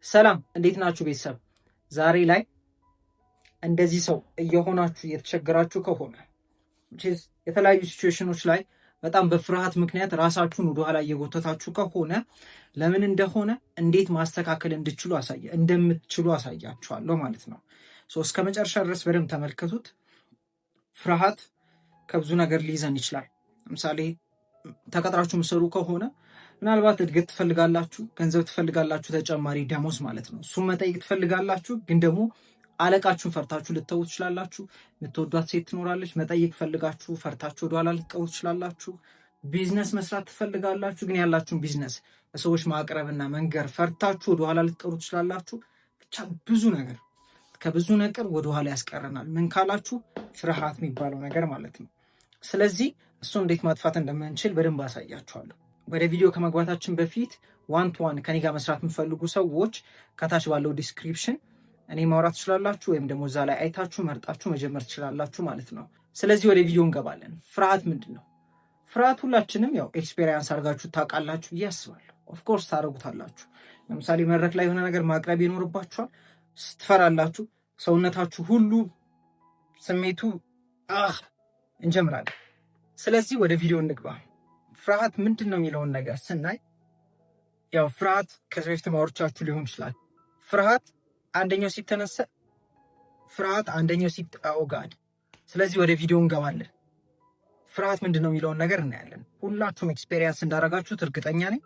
ሰላም እንዴት ናችሁ ቤተሰብ? ዛሬ ላይ እንደዚህ ሰው እየሆናችሁ እየተቸገራችሁ ከሆነ የተለያዩ ሲቹዌሽኖች ላይ በጣም በፍርሃት ምክንያት ራሳችሁን ወደኋላ እየጎተታችሁ ከሆነ ለምን እንደሆነ እንዴት ማስተካከል እንደምትችሉ አሳያችኋለሁ ማለት ነው። እስከ መጨረሻ ድረስ በደንብ ተመልከቱት። ፍርሃት ከብዙ ነገር ሊይዘን ይችላል። ለምሳሌ ተቀጥራችሁ ምሰሩ ከሆነ ምናልባት እድገት ትፈልጋላችሁ፣ ገንዘብ ትፈልጋላችሁ፣ ተጨማሪ ደሞዝ ማለት ነው። እሱም መጠየቅ ትፈልጋላችሁ፣ ግን ደግሞ አለቃችሁን ፈርታችሁ ልትተዉ ትችላላችሁ። የምትወዷት ሴት ትኖራለች፣ መጠየቅ ፈልጋችሁ ፈርታችሁ ወደኋላ ልትቀሩ ትችላላችሁ። ቢዝነስ መስራት ትፈልጋላችሁ፣ ግን ያላችሁን ቢዝነስ ለሰዎች ማቅረብና መንገር ፈርታችሁ ወደኋላ ልትቀሩ ትችላላችሁ። ብቻ ብዙ ነገር ከብዙ ነገር ወደኋላ ያስቀረናል። ምን ካላችሁ ፍርሃት የሚባለው ነገር ማለት ነው። ስለዚህ እሱ እንዴት ማጥፋት እንደምንችል በደንብ አሳያችኋለሁ። ወደ ቪዲዮ ከመግባታችን በፊት ዋን ቱ ዋን ከኔ ጋር መስራት የምፈልጉ ሰዎች ከታች ባለው ዲስክሪፕሽን እኔ ማውራት ትችላላችሁ፣ ወይም ደግሞ እዛ ላይ አይታችሁ መርጣችሁ መጀመር ትችላላችሁ ማለት ነው። ስለዚህ ወደ ቪዲዮ እንገባለን። ፍርሃት ምንድን ነው? ፍርሃት ሁላችንም ያው ኤክስፔሪንስ አድርጋችሁ ታውቃላችሁ ብዬ አስባለሁ። ኦፍኮርስ ታደርጉታላችሁ። ለምሳሌ መድረክ ላይ የሆነ ነገር ማቅረብ ይኖርባችኋል፣ ትፈራላችሁ። ሰውነታችሁ ሁሉ ስሜቱ እንጀምራለን። ስለዚህ ወደ ቪዲዮ እንግባ። ፍርሃት ምንድን ነው የሚለውን ነገር ስናይ ያው ፍርሃት ከዚህ በፊት ማወራችሁ ሊሆን ይችላል። ፍርሃት አንደኛው ሲኦጋድ። ስለዚህ ወደ ቪዲዮ እንገባለን። ፍርሃት ምንድን ነው የሚለውን ነገር እናያለን። ሁላችሁም ኤክስፔሪንስ እንዳደረጋችሁት እርግጠኛ ነኝ።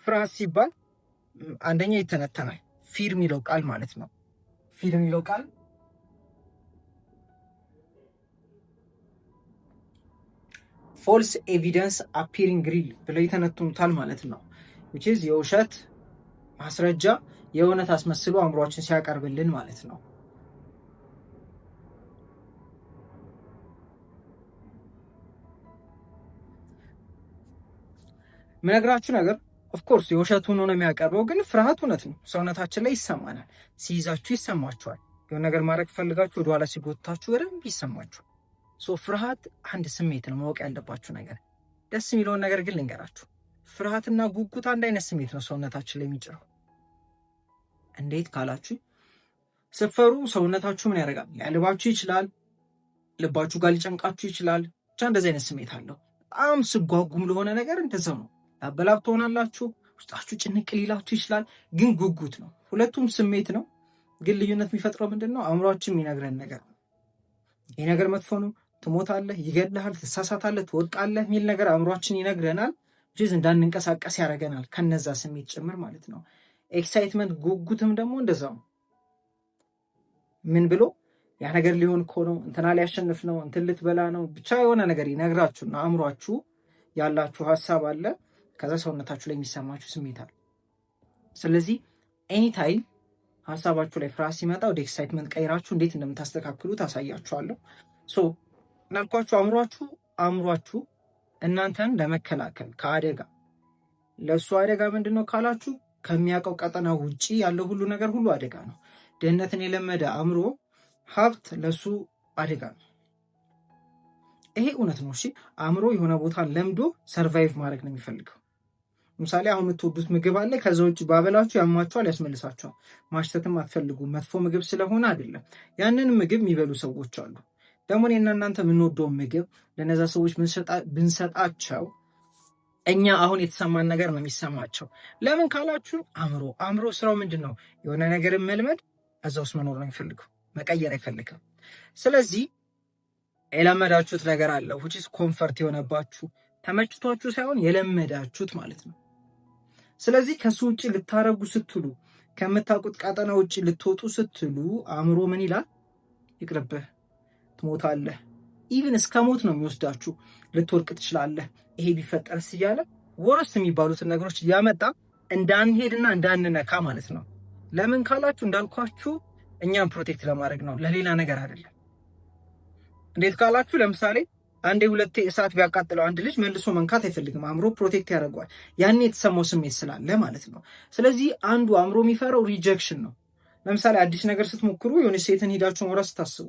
ፍርሃት ሲባል አንደኛ ይተነተናል። ፊር የሚለው ቃል ማለት ነው። ፊር የሚለው ቃል ፎልስ ኤቪደንስ አፒሪንግ ሪል ብለው ይተነትኑታል ማለት ነው። which is የውሸት ማስረጃ የእውነት አስመስሎ አእምሯችን ሲያቀርብልን ማለት ነው። ምነግራችሁ ነገር ኦፍኮርስ የውሸት ሆኖ ነው የሚያቀርበው፣ ግን ፍርሃት እውነት ነው። ሰውነታችን ላይ ይሰማናል። ሲይዛችሁ ይሰማችኋል። የሆነ ነገር ማድረግ ፈልጋችሁ ወደኋላ ሲጎታችሁ በደንብ ይሰማችኋል። ፍርሃት አንድ ስሜት ነው። ማወቅ ያለባችሁ ነገር ደስ የሚለውን ነገር ግን ልንገራችሁ። ፍርሃትና ጉጉት አንድ አይነት ስሜት ነው ሰውነታችን ላይ የሚጭረው። እንዴት ካላችሁ ስትፈሩ ሰውነታችሁ ምን ያደርጋል? ሊያልባችሁ ይችላል፣ ልባችሁ ጋር ሊጨንቃችሁ ይችላል። ብቻ እንደዚህ አይነት ስሜት አለው። በጣም ስጓጉም ለሆነ ነገር እንደዛው ነው። ያበላብ ትሆናላችሁ፣ ውስጣችሁ ጭንቅ ሊላችሁ ይችላል። ግን ጉጉት ነው። ሁለቱም ስሜት ነው። ግን ልዩነት የሚፈጥረው ምንድን ነው? አእምሯችን የሚነግረን ነገር ነው። ይህ ነገር መጥፎ ነው፣ ትሞታለህ፣ ይገድልሃል፣ ትሳሳታለህ፣ ትወድቃለህ የሚል ነገር አእምሯችን ይነግረናል። እንዳንንቀሳቀስ ያደርገናል፣ ከነዛ ስሜት ጭምር ማለት ነው። ኤክሳይትመንት ጉጉትም ደግሞ እንደዛው ነው። ምን ብሎ ያ ነገር ሊሆን እኮ ነው፣ እንትና ሊያሸንፍ ነው፣ እንትን ልትበላ ነው፣ ብቻ የሆነ ነገር ይነግራችሁና አእምሯችሁ ያላችሁ ሀሳብ አለ፣ ከዛ ሰውነታችሁ ላይ የሚሰማችሁ ስሜት አለ። ስለዚህ ኤኒታይም ሀሳባችሁ ላይ ፍርሃት ሲመጣ ወደ ኤክሳይትመንት ቀይራችሁ እንዴት እንደምታስተካክሉ ታሳያችኋለሁ። እናልኳችሁ አእምሯችሁ እናንተን ለመከላከል ከአደጋ ለእሱ አደጋ ምንድን ነው ካላችሁ ከሚያውቀው ቀጠና ውጪ ያለው ሁሉ ነገር ሁሉ አደጋ ነው። ድህነትን የለመደ አእምሮ ሀብት ለሱ አደጋ ነው። ይሄ እውነት ነው። እሺ አእምሮ የሆነ ቦታ ለምዶ ሰርቫይቭ ማድረግ ነው የሚፈልገው። ለምሳሌ አሁን የምትወዱት ምግብ አለ፣ ከዛ ውጭ ባበላችሁ ያሟችኋል፣ ያስመልሳችኋል። ማሽተትም አትፈልጉ፣ መጥፎ ምግብ ስለሆነ አይደለም። ያንን ምግብ የሚበሉ ሰዎች አሉ። ደግሞ እኔና እናንተ የምንወደውን ምግብ ለነዛ ሰዎች ብንሰጣቸው እኛ አሁን የተሰማን ነገር ነው የሚሰማቸው። ለምን ካላችሁ አእምሮ ስራው ምንድን ነው? የሆነ ነገርን መልመድ፣ እዛ ውስጥ መኖር ነው የሚፈልገው፣ መቀየር አይፈልግም። ስለዚህ የለመዳችሁት ነገር አለ which is ኮምፈርት የሆነባችሁ ተመችቷችሁ ሳይሆን የለመዳችሁት ማለት ነው። ስለዚህ ከሱ ውጭ ልታረጉ ስትሉ፣ ከምታውቁት ቀጠና ውጭ ልትወጡ ስትሉ አእምሮ ምን ይላል? ይቅርብህ፣ ትሞታለህ፣ ኢቭን እስከ ሞት ነው የሚወስዳችሁ፣ ልትወርቅ ትችላለህ፣ ይሄ ቢፈጠርስ እያለ ወረስ የሚባሉትን ነገሮች እያመጣ እንዳንሄድና እንዳንነካ ማለት ነው። ለምን ካላችሁ እንዳልኳችሁ እኛም ፕሮቴክት ለማድረግ ነው፣ ለሌላ ነገር አይደለም። እንዴት ካላችሁ ለምሳሌ አንዴ ሁለቴ እሳት ቢያቃጥለው አንድ ልጅ መልሶ መንካት አይፈልግም። አእምሮ ፕሮቴክት ያደርገዋል፣ ያን የተሰማው ስሜት ስላለ ማለት ነው። ስለዚህ አንዱ አእምሮ የሚፈራው ሪጀክሽን ነው። ለምሳሌ አዲስ ነገር ስትሞክሩ፣ የሆነ ሴትን ሄዳችሁ መውራት ስታስቡ፣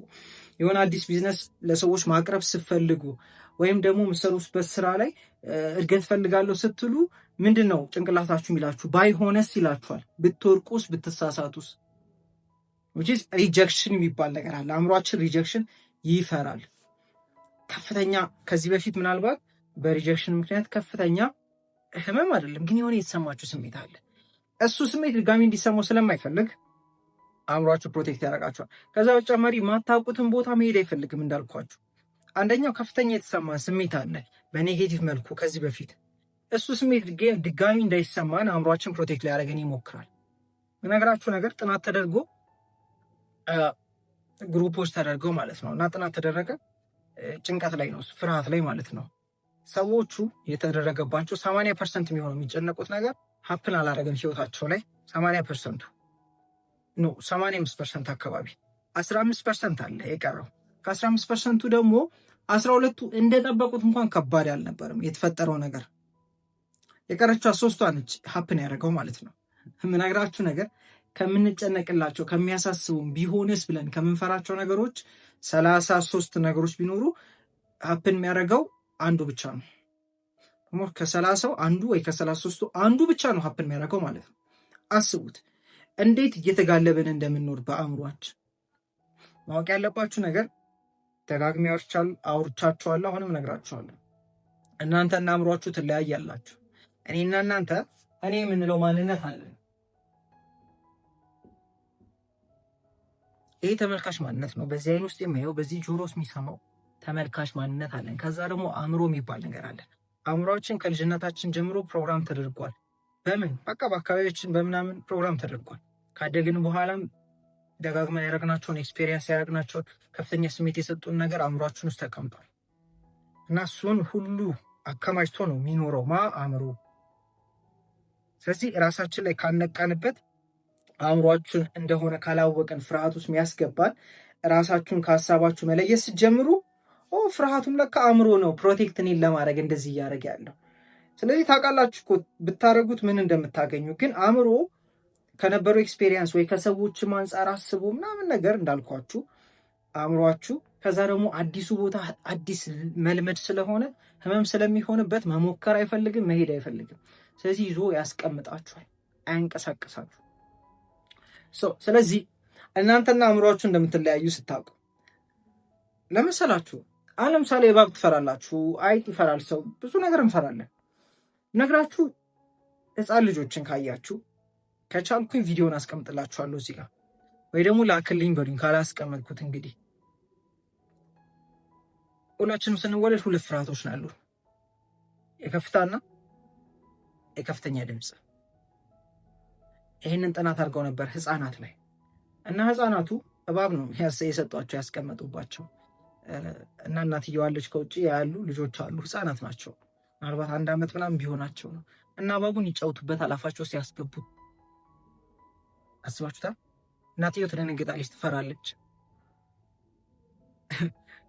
የሆነ አዲስ ቢዝነስ ለሰዎች ማቅረብ ስትፈልጉ ወይም ደግሞ የምትሰሩበት ስራ ላይ እድገት ፈልጋለሁ ስትሉ ምንድን ነው ጭንቅላታችሁ የሚላችሁ? ባይሆነስ ይላችኋል። ብትወርቁስ፣ ብትሳሳቱስ? ሪጀክሽን የሚባል ነገር አለ። አእምሯችን ሪጀክሽን ይፈራል። ከፍተኛ ከዚህ በፊት ምናልባት በሪጀክሽን ምክንያት ከፍተኛ ህመም አይደለም ግን የሆነ የተሰማችሁ ስሜት አለ። እሱ ስሜት ድጋሚ እንዲሰማው ስለማይፈልግ አእምሯችሁ ፕሮቴክት ያደርጋችኋል። ከዛ በተጨማሪ ማታውቁትን ቦታ መሄድ አይፈልግም። እንዳልኳችሁ አንደኛው ከፍተኛ የተሰማ ስሜት አለ በኔጌቲቭ መልኩ ከዚህ በፊት እሱ ስሜት ድጋሚ እንዳይሰማን አእምሯችን ፕሮቴክት ሊያደርገን ይሞክራል። በነገራችሁ ነገር ጥናት ተደርጎ ግሩፖች ተደርገው ማለት ነው እና ጥናት ተደረገ ጭንቀት ላይ ነው፣ ፍርሃት ላይ ማለት ነው። ሰዎቹ የተደረገባቸው 80% የሚሆነው የሚጨነቁት ነገር ሀፕን አላረገም ህይወታቸው ላይ 80% ነው 85% አካባቢ 15% አለ የቀረው። ከ15%ቱ ደግሞ 12ቱ እንደጠበቁት እንኳን ከባድ አልነበረም የተፈጠረው ነገር። የቀረችው 3ቷ ነች ሀፕን ያደረገው ማለት ነው። የምነግራችሁ ነገር ከምንጨነቅላቸው ከሚያሳስቡን ቢሆንስ ብለን ከምንፈራቸው ነገሮች 33 ነገሮች ቢኖሩ ሀፕን የሚያደርገው አንዱ ብቻ ነው። ከ30 አንዱ ወይ ከ33ቱ አንዱ ብቻ ነው ሀፕን የሚያደርገው ማለት ነው። አስቡት እንዴት እየተጋለብን እንደምንኖር በአእምሯችን። ማወቅ ያለባችሁ ነገር ደጋግሜ አውርቻችኋለሁ፣ አሁንም እነግራችኋለሁ። እናንተና አእምሯችሁ ትለያያላችሁ። እኔና እናንተ እኔ የምንለው ማንነት አለን። ይሄ ተመልካች ማንነት ነው። በዚህ አይን ውስጥ የሚያየው በዚህ ጆሮ ውስጥ የሚሰማው ተመልካች ማንነት አለን። ከዛ ደግሞ አእምሮ የሚባል ነገር አለን። አእምሯችን ከልጅነታችን ጀምሮ ፕሮግራም ተደርጓል። በምን በቃ በአካባቢያችን በምናምን ፕሮግራም ተደርጓል። ካደግን በኋላም ደጋግመን ያደረግናቸውን ኤክስፔሪየንስ ያደረግናቸውን ከፍተኛ ስሜት የሰጡን ነገር አእምሯችን ውስጥ ተቀምጧል እና እሱን ሁሉ አከማችቶ ነው የሚኖረው አእምሮ። ስለዚህ ራሳችን ላይ ካነቃንበት አእምሯችን እንደሆነ ካላወቀን ፍርሃት ውስጥ የሚያስገባን ራሳችሁን ከሀሳባችሁ መለየት ስትጀምሩ ፍርሃቱም ለካ አእምሮ ነው ፕሮቴክት እኔን ለማድረግ እንደዚህ እያደረገ ያለው። ስለዚህ ታውቃላችሁ እኮ ብታደረጉት ምን እንደምታገኙ። ግን አእምሮ ከነበረው ኤክስፔሪየንስ ወይ ከሰዎችም አንጻር አስቦ ምናምን ነገር እንዳልኳችሁ አእምሯችሁ ከዛ ደግሞ አዲሱ ቦታ አዲስ መልመድ ስለሆነ ህመም ስለሚሆንበት መሞከር አይፈልግም፣ መሄድ አይፈልግም። ስለዚህ ይዞ ያስቀምጣችኋል፣ አያንቀሳቀሳችሁ። ስለዚህ እናንተና አእምሯችሁ እንደምትለያዩ ስታውቁ ለመሰላችሁ ለምሳሌ እባብ ትፈራላችሁ፣ አይጥ ይፈራል ሰው፣ ብዙ ነገር እንፈራለን። ነግራችሁ ህፃን ልጆችን ካያችሁ ከቻልኩኝ ቪዲዮን አስቀምጥላችኋለሁ እዚህ ጋር ወይ ደግሞ ላክልኝ በሉኝ ካላስቀመጥኩት። እንግዲህ ሁላችንም ስንወለድ ሁለት ፍርሃቶች ናሉ፣ የከፍታና የከፍተኛ ድምፅ። ይህንን ጥናት አድርገው ነበር ህፃናት ላይ እና ህፃናቱ እባብ ነው የሰጧቸው ያስቀመጡባቸው እና እናትየዋ አለች ከውጭ ያሉ ልጆች አሉ፣ ህፃናት ናቸው፣ ምናልባት 1 ዓመት ምናምን ቢሆናቸው ነው እና እባቡን ይጫውቱበት አላፋቸው ውስጥ ያስገቡት። አስባችሁታል? እናትየው ትደነግጣለች፣ ትፈራለች።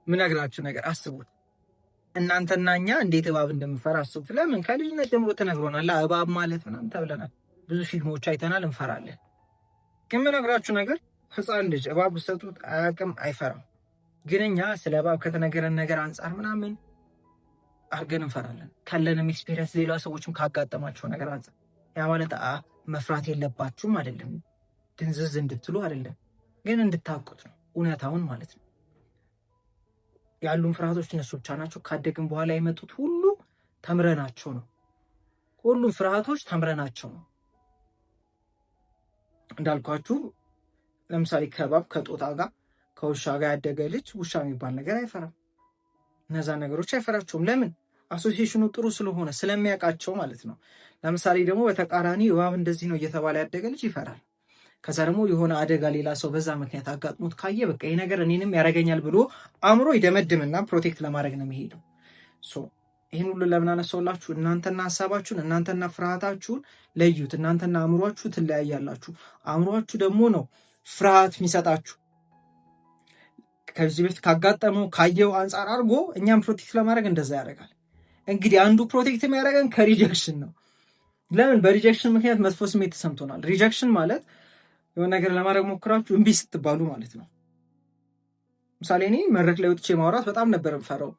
ምነግራችሁ ነገር አስቡት። እናንተና እኛ እንዴት እባብ እንደምፈራ አስቡት። ለምን ከልጅነት ጀምሮ ተነግሮናል፣ እባብ ማለት ምናምን ተብለናል፣ ብዙ ፊልሞች አይተናል፣ እንፈራለን። ግን ምነግራችሁ ነገር ህፃን ልጅ እባብ ሰጡት አያውቅም፣ አይፈራም። ግን እኛ ስለ እባብ ከተነገረን ነገር አንጻር ምናምን አርገን እንፈራለን፣ ካለንም ኤክስፔሪየንስ ሌላ ሰዎችም ካጋጠማቸው ነገር አንጻር። ያ ማለት መፍራት የለባችሁም አይደለም፣ ድንዝዝ እንድትሉ አይደለም፣ ግን እንድታውቁት ነው እውነታውን ማለት ነው። ያሉን ፍርሃቶች እነሱ ብቻ ናቸው። ካደግን በኋላ የመጡት ሁሉ ተምረናቸው ነው። ሁሉም ፍርሃቶች ተምረናቸው ነው። እንዳልኳችሁ ለምሳሌ ከእባብ ከጦጣ ጋር ከውሻ ጋር ያደገ ልጅ ውሻ የሚባል ነገር አይፈራም። እነዛ ነገሮች አይፈራቸውም። ለምን? አሶሲዬሽኑ ጥሩ ስለሆነ ስለሚያውቃቸው ማለት ነው። ለምሳሌ ደግሞ በተቃራኒ እባብ እንደዚህ ነው እየተባለ ያደገ ልጅ ይፈራል። ከዛ ደግሞ የሆነ አደጋ ሌላ ሰው በዛ ምክንያት አጋጥሞት ካየ በቃ ይሄ ነገር እኔንም ያደርገኛል ብሎ አእምሮ ይደመድምና ፕሮቴክት ለማድረግ ነው የሚሄደው። ይህን ሁሉ ለምን አነሳውላችሁ? እናንተና ሀሳባችሁን እናንተና ፍርሃታችሁን ለዩት። እናንተና አእምሯችሁ ትለያያላችሁ። አእምሯችሁ ደግሞ ነው ፍርሃት የሚሰጣችሁ ከዚህ በፊት ካጋጠመው ካየው አንጻር አድርጎ እኛም ፕሮቴክት ለማድረግ እንደዛ ያደርጋል። እንግዲህ አንዱ ፕሮቴክት የሚያደርገን ከሪጀክሽን ነው። ለምን? በሪጀክሽን ምክንያት መጥፎ ስሜት ተሰምቶናል። ሪጀክሽን ማለት የሆነ ነገር ለማድረግ ሞክራችሁ እምቢ ስትባሉ ማለት ነው። ምሳሌ እኔ መድረክ ላይ ወጥቼ ማውራት በጣም ነበር የምፈራው።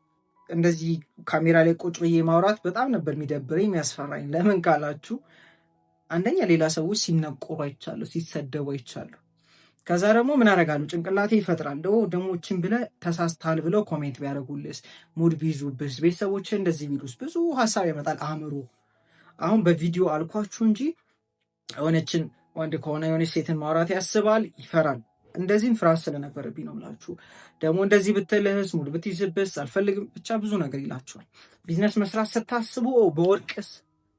እንደዚህ ካሜራ ላይ ቁጭ ብዬ ማውራት በጣም ነበር የሚደብረኝ የሚያስፈራኝ። ለምን ካላችሁ አንደኛ ሌላ ሰዎች ሲነቆሩ አይቻለሁ፣ ሲሰደቡ አይቻለሁ። ከዛ ደግሞ ምን አደርጋለሁ ጭንቅላቴ ይፈጥራል ደሞችን ብለህ ተሳስተሃል ብለው ኮሜንት ቢያደርጉልስ፣ ሙድ ቢይዙብስ፣ ቤተሰቦች እንደዚህ ቢሉስ፣ ብዙ ሀሳብ ያመጣል አእምሮ። አሁን በቪዲዮ አልኳችሁ እንጂ የሆነችን ወንድ ከሆነ የሆነች ሴትን ማውራት ያስባል፣ ይፈራል። እንደዚህም ፍርሃት ስለነበረብኝ ነው የምላችሁ። ደግሞ እንደዚህ ብትልህስ፣ ሙድ ብትይዝብስ፣ አልፈልግም ብቻ ብዙ ነገር ይላችኋል። ቢዝነስ መስራት ስታስቡ በወርቅስ፣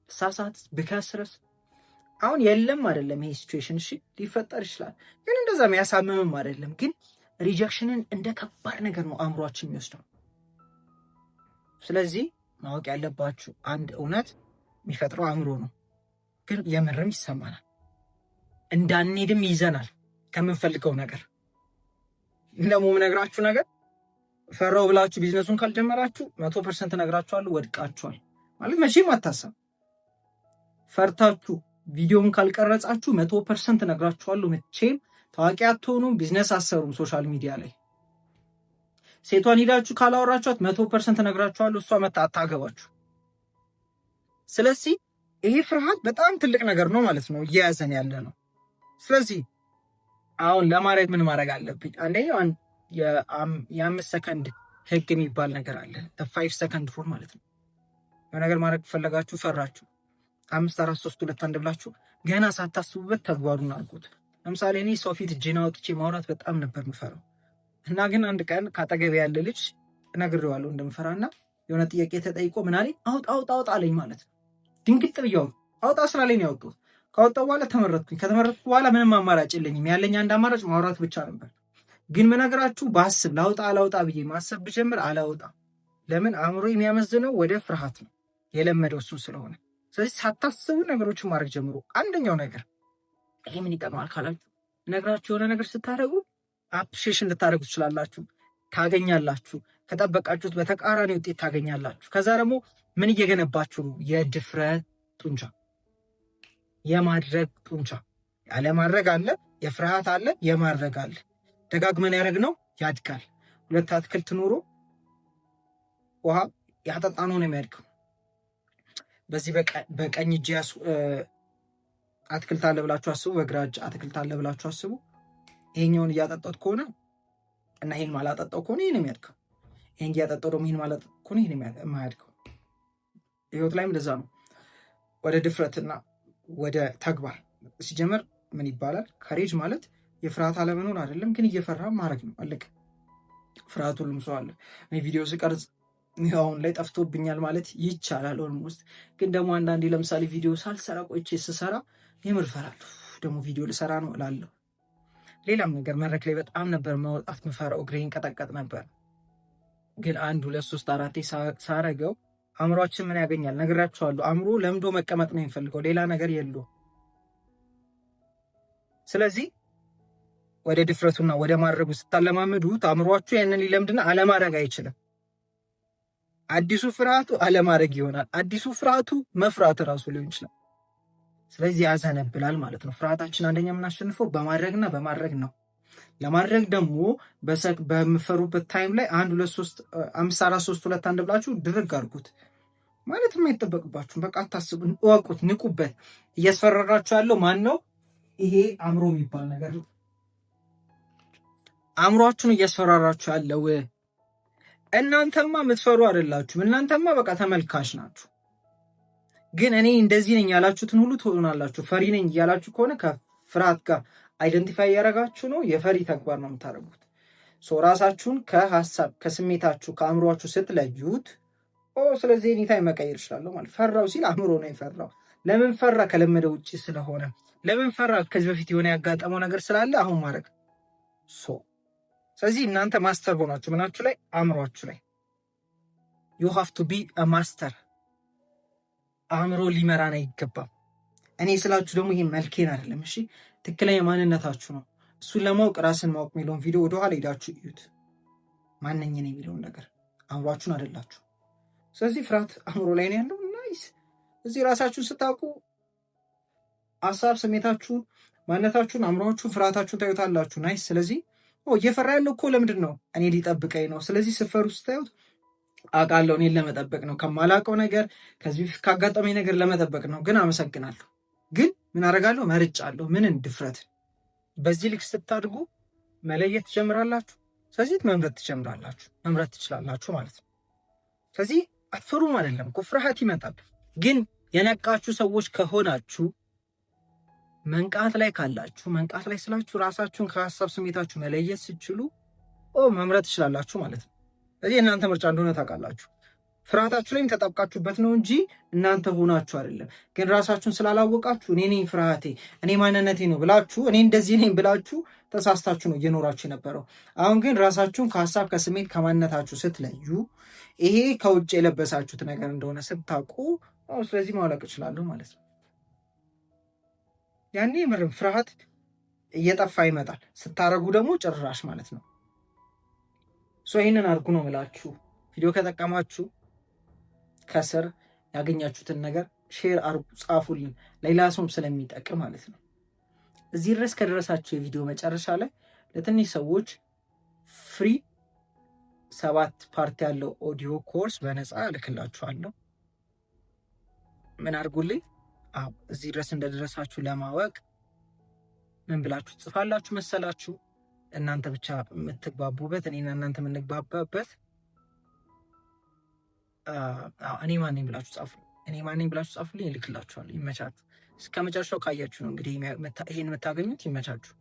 ሳሳትስ፣ ብከስርስ። አሁን የለም አይደለም ይሄ ሲቹዌሽን፣ እሺ ሊፈጠር ይችላል፣ ግን እንደዛ የሚያሳምምም አይደለም። ግን ሪጀክሽንን እንደ ከባድ ነገር ነው አእምሯችን የሚወስደው። ስለዚህ ማወቅ ያለባችሁ አንድ እውነት የሚፈጥረው አእምሮ ነው። ግን የምርም ይሰማናል፣ እንዳንሄድም ይዘናል ከምንፈልገው ነገር። ደግሞ የምነግራችሁ ነገር ፈራው ብላችሁ ቢዝነሱን ካልጀመራችሁ 100% ነግራችኋለሁ ወድቃችኋል ማለት መቼም አታሰብ። ፈርታችሁ ቪዲዮን ካልቀረጻችሁ 100% ነግራችኋለሁ መቼም ታዋቂ አትሆኑም፣ ቢዝነስ አሰሩም። ሶሻል ሚዲያ ላይ ሴቷን ሂዳችሁ ካላወራችኋት 100% ነግራችኋለሁ እሷ መታ አታገባችሁ። ስለዚህ ይሄ ፍርሃት በጣም ትልቅ ነገር ነው ማለት ነው እየያዘን ያለ ነው። ስለዚህ አሁን ለማድረግ ምን ማድረግ አለብኝ? አንደኛው የ5 ሰከንድ ህግ የሚባል ነገር አለ። 5 ሰከንድ ሩል ማለት ነው። ነገር ማድረግ ፈለጋችሁ ፈራችሁ 5 4 3 2 1 ብላችሁ ገና ሳታስቡበት ተግባሩን አድርጉት። ለምሳሌ እኔ ሰው ፊት እጄን አውጥቼ ማውራት በጣም ነበር የምፈራው እና ግን አንድ ቀን ካጠገቤ ያለ ልጅ ነግሬዋለሁ እንደምፈራና የሆነ ጥያቄ ተጠይቆ ምን አለኝ? አውጣ አለኝ ማለት ነው። ድንግጥ ብያው አውጣ ስላለኝ ነው ያወጣሁት። ካወጣሁ በኋላ ተመረጥኩኝ። ከተመረጥኩ በኋላ ምንም አማራጭ የለኝም። ያለኝ አንድ አማራጭ ማውራት ብቻ ነበር። ግን ምነግራችሁ ባስብ ላውጣ ብዬ ማሰብ ብጀምር አላወጣም። ለምን? አእምሮ የሚያመዝነው ወደ ፍርሃት ነው፣ የለመደው እሱ ስለሆነ። ስለዚህ ሳታስቡ ነገሮችን ማድረግ ጀምሮ። አንደኛው ነገር ይሄ ምን ይጠቅማል ካላችሁ ነግራችሁ የሆነ ነገር ስታደርጉ አፕሪሺዬሽን ልታደርጉ ትችላላችሁ፣ ታገኛላችሁ። ከጠበቃችሁት በተቃራኒ ውጤት ታገኛላችሁ። ከዛ ደግሞ ምን እየገነባችሁ ነው? የድፍረት ጡንቻ፣ የማድረግ ጡንቻ። ያለማድረግ አለ፣ የፍርሃት አለ፣ የማድረግ አለ። ደጋግመን ያደረግነው ያድጋል። 2 አትክልት ኑሮ ውሃ ያጠጣነው ነው የሚያድገው። በዚህ በቀኝ እጅ አትክልት አለ ብላችሁ አስቡ፣ በግራ እጅ አትክልት አለ ብላችሁ አስቡ። ይሄኛውን እያጠጣሁት ከሆነ እና ይሄን ማላጠጣው ከሆነ ይሄን የሚያድገው፣ ይሄን እያጠጣው ደግሞ ይሄን ማላጠጣው ከሆነ ይሄን የማያድገው። ህይወት ላይም እንደዛ ነው። ወደ ድፍረትና ወደ ተግባር ሲጀመር ምን ይባላል? ከሬጅ ማለት የፍርሃት አለመኖር አይደለም፣ ግን እየፈራ ማድረግ ነው። አለቀ። ፍርሃት ሁሉም ሰው አለ። እኔ ቪዲዮ ስቀርጽ አሁን ላይ ጠፍቶብኛል ማለት ይቻላል ኦልሞስት። ግን ደግሞ አንዳንዴ ለምሳሌ ቪዲዮ ሳልሰራ ቆይቼ ስሰራ የምር እፈራለሁ። ደግሞ ቪዲዮ ልሰራ ነው እላለሁ። ሌላም ነገር መድረክ ላይ በጣም ነበር መውጣት ምፈራው፣ እግሬን ቀጠቀጥ ነበር። ግን 1 2 3 4 ሳረገው አእምሯችን ምን ያገኛል? ነግራችኋለሁ። አእምሮ ለምዶ መቀመጥ ነው የሚፈልገው፣ ሌላ ነገር የለውም። ስለዚህ ወደ ድፍረቱና ወደ ማድረጉ ስታለማምዱት አእምሯችሁ ያንን ሊለምድና አለማድረግ አይችልም። አዲሱ ፍርሃቱ አለማድረግ ይሆናል። አዲሱ ፍርሃቱ መፍራት እራሱ ሊሆን ይችላል። ስለዚህ ያዘነብላል ማለት ነው። ፍርሃታችን አንደኛ የምናሸንፈው በማድረግና በማድረግ ነው። ለማድረግ ደግሞ በምፈሩበት ታይም ላይ 1 2 3 5 4 3 2 1 ብላችሁ ድርግ አድርጉት። ማለት የማይጠበቅባችሁም በቃ አታስቡ፣ እወቁት፣ ንቁበት። እያስፈራራችሁ ያለው ማን ነው? ይሄ አእምሮ የሚባል ነገር ነው። አእምሯችሁን እያስፈራራችሁ ያለው። እናንተማ የምትፈሩ አይደላችሁም። እናንተማ በቃ ተመልካች ናችሁ። ግን እኔ እንደዚህ ነኝ ያላችሁትን ሁሉ ትሆናላችሁ። ፈሪ ነኝ እያላችሁ ከሆነ ከፍርሃት ጋር አይደንቲፋይ እያደረጋችሁ ነው። የፈሪ ተግባር ነው የምታደርጉት። ራሳችሁን ከሀሳብ ከስሜታችሁ ከአእምሯችሁ ስትለዩት ስለዚህ ኤኒታይም መቀየር ይችላለሁ ማለት። ፈራው ሲል አእምሮ ነው የፈራው። ለምን ፈራ? ከለመደ ውጭ ስለሆነ። ለምን ፈራ? ከዚህ በፊት የሆነ ያጋጠመው ነገር ስላለ አሁን ማድረግ። ስለዚህ እናንተ ማስተር ሆናችሁ ምናችሁ ላይ? አእምሯችሁ ላይ። you have to be a master። አእምሮ ሊመራን አይገባም። እኔ ስላችሁ ደግሞ ይሄ መልኬን አይደለም፣ እሺ ትክክለኛ ማንነታችሁ ነው። እሱን ለማወቅ ራስን ማወቅ የሚለውን ቪዲዮ ወደኋላ ሄዳችሁ እዩት። ማንነኝ የሚለውን ነገር አእምሯችሁን አይደላችሁ። ስለዚህ ፍርሃት አእምሮ ላይ ነው ያለው። ናይስ። እዚህ ራሳችሁን ስታውቁ ሀሳብ፣ ስሜታችሁን፣ ማንነታችሁን፣ አእምሯችሁን፣ ፍርሃታችሁን ታዩታላችሁ። ናይስ። ስለዚህ እየፈራ ያለው እኮ ለምንድን ነው? እኔ ሊጠብቀኝ ነው። ስለዚህ ስፈሩ ስታዩት አውቃለሁ፣ እኔን ለመጠበቅ ነው፣ ከማላውቀው ነገር ከዚህ በፊት ካጋጠመኝ ነገር ለመጠበቅ ነው። ግን አመሰግናለሁ። ግን ምን አደርጋለሁ? መርጫለሁ። ምንን? ድፍረት። በዚህ ልክ ስታድጉ መለየት ትጀምራላችሁ። ስለዚህ መምረጥ ትጀምራላችሁ፣ መምረጥ ትችላላችሁ ማለት ነው። ስለዚህ አትፈሩም አይደለም እኮ ፍርሃት ይመጣል። ግን የነቃችሁ ሰዎች ከሆናችሁ መንቃት ላይ ካላችሁ፣ መንቃት ላይ ስላችሁ ራሳችሁን ከሀሳብ ስሜታችሁ መለየት ስችሉ መምረጥ ትችላላችሁ ማለት ነው። ስለዚህ የእናንተ ምርጫ እንደሆነ ታውቃላችሁ። ፍርሃታችሁ ላይም ተጣብቃችሁበት ነው እንጂ እናንተ ሆናችሁ አይደለም። ግን ራሳችሁን ስላላወቃችሁ እኔ ነኝ ፍርሃቴ፣ እኔ ማንነቴ ነው ብላችሁ፣ እኔ እንደዚህ ነኝ ብላችሁ ተሳስታችሁ ነው እየኖራችሁ የነበረው። አሁን ግን ራሳችሁን ከሀሳብ ከስሜት ከማንነታችሁ ስትለዩ ይሄ ከውጭ የለበሳችሁት ነገር እንደሆነ ስታውቁ ስለዚህ ማውለቅ እችላለሁ ማለት ነው። ያኔ ምርም ፍርሃት እየጠፋ ይመጣል። ስታረጉ ደግሞ ጭራሽ ማለት ነው። ይህንን አድርጉ ነው ምላችሁ። ቪዲዮ ከጠቀማችሁ ከስር ያገኛችሁትን ነገር ሼር አርጉ፣ ጻፉልን፣ ሌላ ሰውም ስለሚጠቅም ማለት ነው። እዚህ ድረስ ከደረሳችሁ የቪዲዮ መጨረሻ ላይ ለትንሽ ሰዎች ፍሪ 7 ፓርት ያለው ኦዲዮ ኮርስ በነፃ እልክላችኋለሁ። ምን አድርጉልኝ? እዚህ ድረስ እንደደረሳችሁ ለማወቅ ምን ብላችሁ ትጽፋላችሁ መሰላችሁ? እናንተ ብቻ የምትግባቡበት፣ እኔና እናንተ የምንግባባበት እኔ ማን ነኝ ብላችሁ ጻፉ። እኔ ማን ነኝ ብላችሁ ጻፉልኝ፣ እልክላችኋለሁ። ይመቻችሁ። እስከ መጨረሻው ካያችሁ ነው እንግዲህ ይሄን የምታገኙት። ይመቻችሁ።